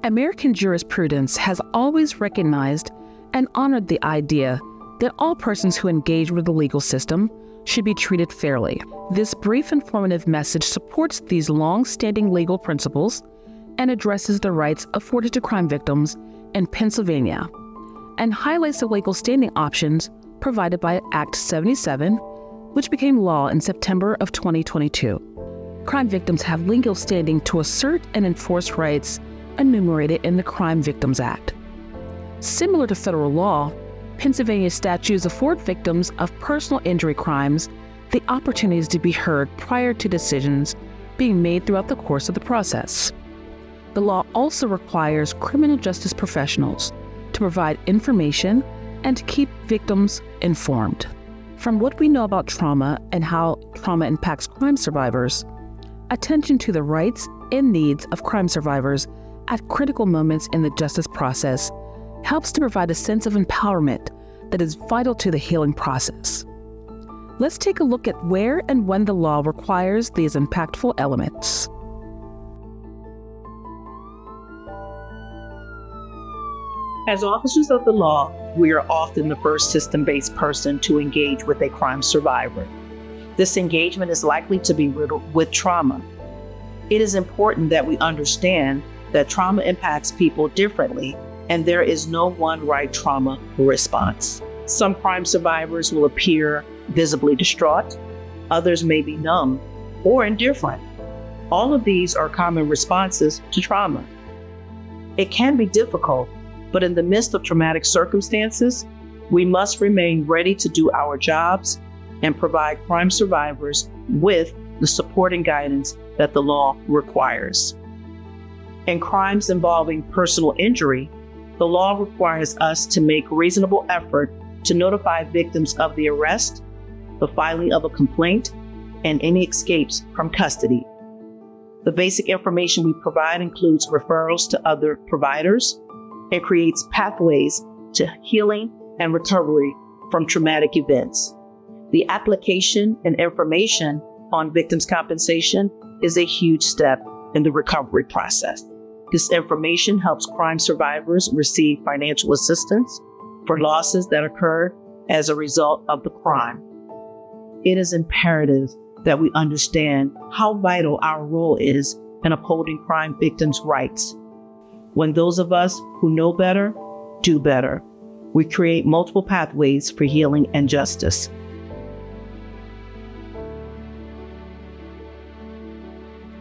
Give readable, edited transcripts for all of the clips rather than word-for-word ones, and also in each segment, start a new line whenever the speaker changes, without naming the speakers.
American jurisprudence has always recognized and honored the idea that all persons who engage with the legal system should be treated fairly. This brief informative message supports these long-standing legal principles and addresses the rights afforded to crime victims in Pennsylvania, and highlights the legal standing options provided by Act 77, which became law in September of 2022. Crime victims have legal standing to assert and enforce rights enumerated in the Crime Victims Act. Similar to federal law, Pennsylvania statutes afford victims of personal injury crimes the opportunities to be heard prior to decisions being made throughout the course of the process. The law also requires criminal justice professionals to provide information and to keep victims informed. From what we know about trauma and how trauma impacts crime survivors, attention to the rights and needs of crime survivors at critical moments in the justice process helps to provide a sense of empowerment that is vital to the healing process. Let's take a look at where and when the law requires these impactful elements.
As officers of the law, we are often the first system-based person to engage with a crime survivor. This engagement is likely to be riddled with trauma. It is important that we understand that trauma impacts people differently, and there is no one right trauma response. Some crime survivors will appear visibly distraught, others may be numb or indifferent. All of these are common responses to trauma. It can be difficult, but in the midst of traumatic circumstances, we must remain ready to do our jobs and provide crime survivors with the support and guidance that the law requires. In crimes involving personal injury, the law requires us to make reasonable effort to notify victims of the arrest, the filing of a complaint, and any escapes from custody. The basic information we provide includes referrals to other providers and creates pathways to healing and recovery from traumatic events. The application and information on victims' compensation is a huge step in the recovery process. This information helps crime survivors receive financial assistance for losses that occurred as a result of the crime. It is imperative that we understand how vital our role is in upholding crime victims' rights. When those of us who know better do better, we create multiple pathways for healing and justice.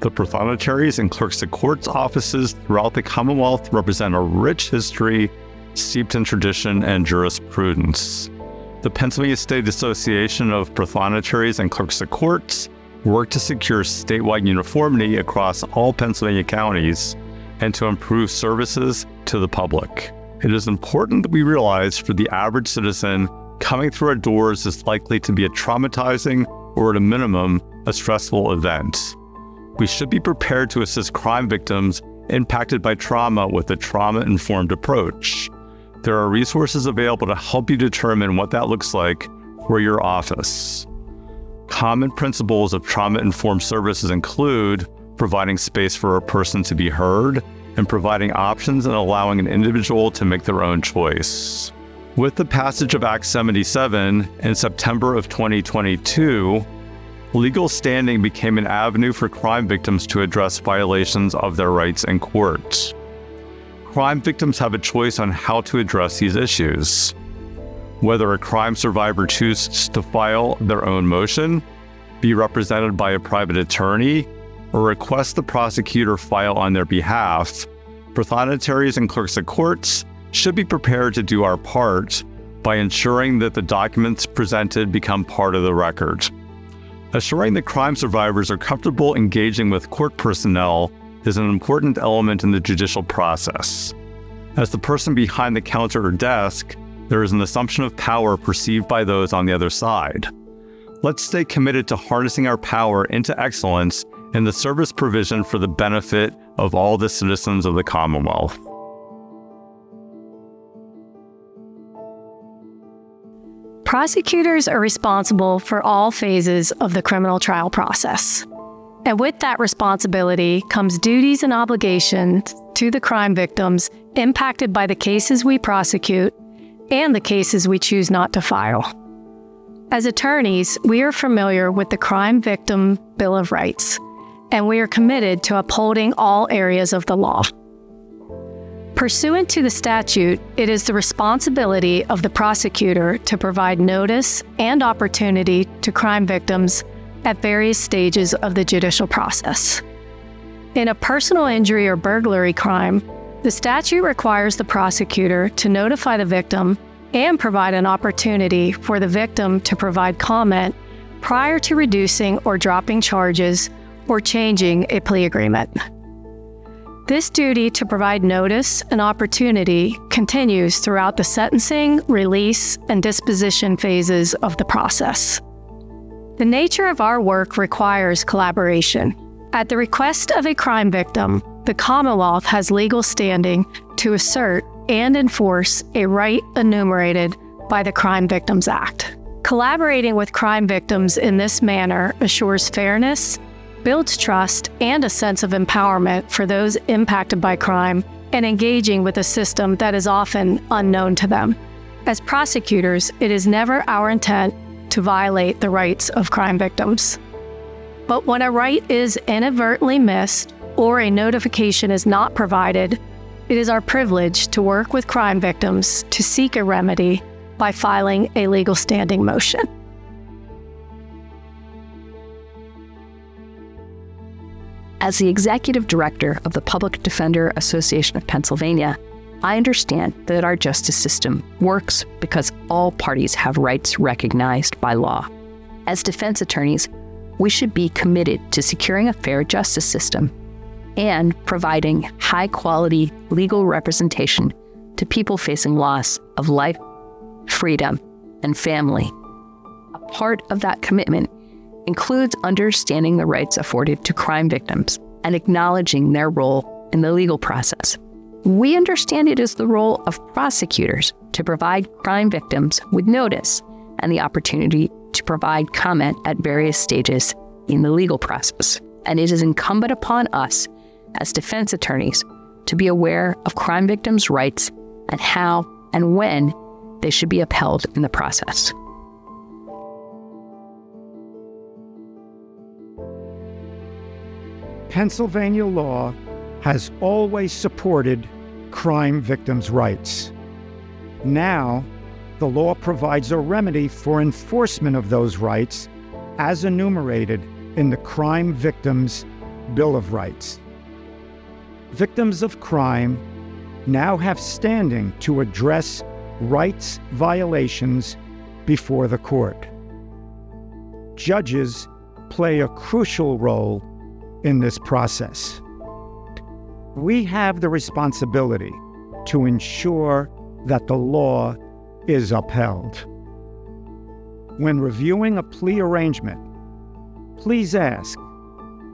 The prothonotary and clerks of courts offices throughout the Commonwealth represent a rich history steeped in tradition and jurisprudence. The Pennsylvania State Association of Prothonotaries and Clerks of Courts work to secure statewide uniformity across all Pennsylvania counties and to improve services to the public. It is important that we realize for the average citizen, coming through our doors is likely to be a traumatizing or at a minimum, a stressful event. We should be prepared to assist crime victims impacted by trauma with a trauma-informed approach. There are resources available to help you determine what that looks like for your office. Common principles of trauma-informed services include providing space for a person to be heard and providing options and allowing an individual to make their own choice. With the passage of Act 77 in September of 2022, legal standing became an avenue for crime victims to address violations of their rights in court. Crime victims have a choice on how to address these issues. Whether a crime survivor chooses to file their own motion, be represented by a private attorney, or request the prosecutor file on their behalf, prothonotaries and clerks of courts should be prepared to do our part by ensuring that the documents presented become part of the record. Assuring that crime survivors are comfortable engaging with court personnel is an important element in the judicial process. As the person behind the counter or desk, there is an assumption of power perceived by those on the other side. Let's stay committed to harnessing our power into excellence in the service provision for the benefit of all the citizens of the Commonwealth.
Prosecutors are responsible for all phases of the criminal trial process. And with that responsibility comes duties and obligations to the crime victims impacted by the cases we prosecute and the cases we choose not to file. As attorneys, we are familiar with the Crime Victim Bill of Rights, and we are committed to upholding all areas of the law. Pursuant to the statute, it is the responsibility of the prosecutor to provide notice and opportunity to crime victims at various stages of the judicial process. In a personal injury or burglary crime, the statute requires the prosecutor to notify the victim and provide an opportunity for the victim to provide comment prior to reducing or dropping charges or changing a plea agreement. This duty to provide notice and opportunity continues throughout the sentencing, release, and disposition phases of the process. The nature of our work requires collaboration. At the request of a crime victim, the Commonwealth has legal standing to assert and enforce a right enumerated by the Crime Victims Act. Collaborating with crime victims in this manner assures fairness, builds trust, and a sense of empowerment for those impacted by crime and engaging with a system that is often unknown to them. As prosecutors, it is never our intent to violate the rights of crime victims. But when a right is inadvertently missed or a notification is not provided, it is our privilege to work with crime victims to seek a remedy by filing a legal standing motion.
As the executive director of the Public Defender Association of Pennsylvania, I understand that our justice system works because all parties have rights recognized by law. As defense attorneys, we should be committed to securing a fair justice system and providing high-quality legal representation to people facing loss of life, freedom, and family. A part of that commitment includes understanding the rights afforded to crime victims and acknowledging their role in the legal process. We understand it is the role of prosecutors to provide crime victims with notice and the opportunity to provide comment at various stages in the legal process. And it is incumbent upon us as defense attorneys to be aware of crime victims' rights and how and when they should be upheld in the process.
Pennsylvania law has always supported crime victims' rights. Now, the law provides a remedy for enforcement of those rights as enumerated in the Crime Victims Bill of Rights. Victims of crime now have standing to address rights violations before the court. Judges play a crucial role in this process. We have the responsibility to ensure that the law is upheld. When reviewing a plea arrangement, please ask,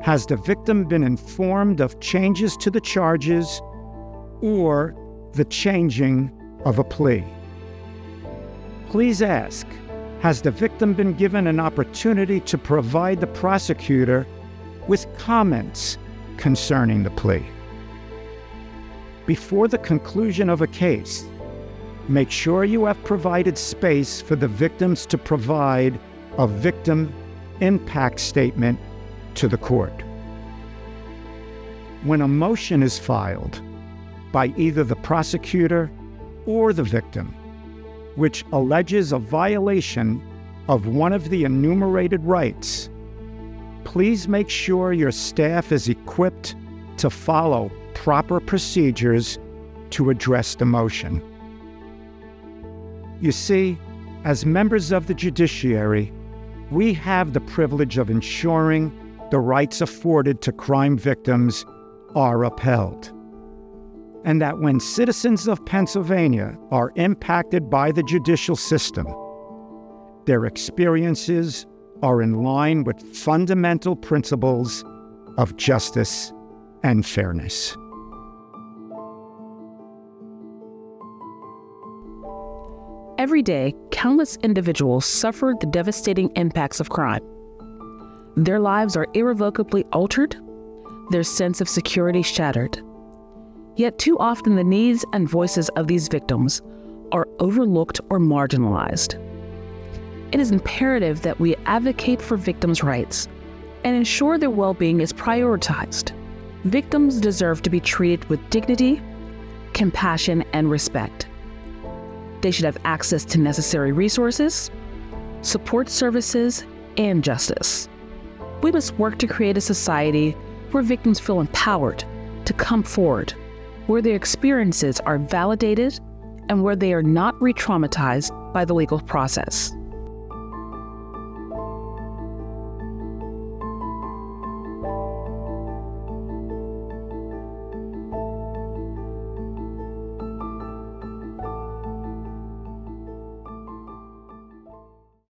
has the victim been informed of changes to the charges or the changing of a plea? Please ask, has the victim been given an opportunity to provide the prosecutor with comments concerning the plea? Before the conclusion of a case, make sure you have provided space for the victims to provide a victim impact statement to the court. When a motion is filed by either the prosecutor or the victim, which alleges a violation of one of the enumerated rights, please make sure your staff is equipped to follow proper procedures to address the motion. You see, as members of the judiciary, we have the privilege of ensuring the rights afforded to crime victims are upheld, and that when citizens of Pennsylvania are impacted by the judicial system, their experiences are in line with fundamental principles of justice and fairness.
Every day, countless individuals suffer the devastating impacts of crime. Their lives are irrevocably altered, their sense of security shattered. Yet too often the needs and voices of these victims are overlooked or marginalized. It is imperative that we advocate for victims' rights and ensure their well-being is prioritized. Victims deserve to be treated with dignity, compassion, and respect. They should have access to necessary resources, support services, and justice. We must work to create a society where victims feel empowered to come forward, where their experiences are validated, and where they are not re-traumatized by the legal process.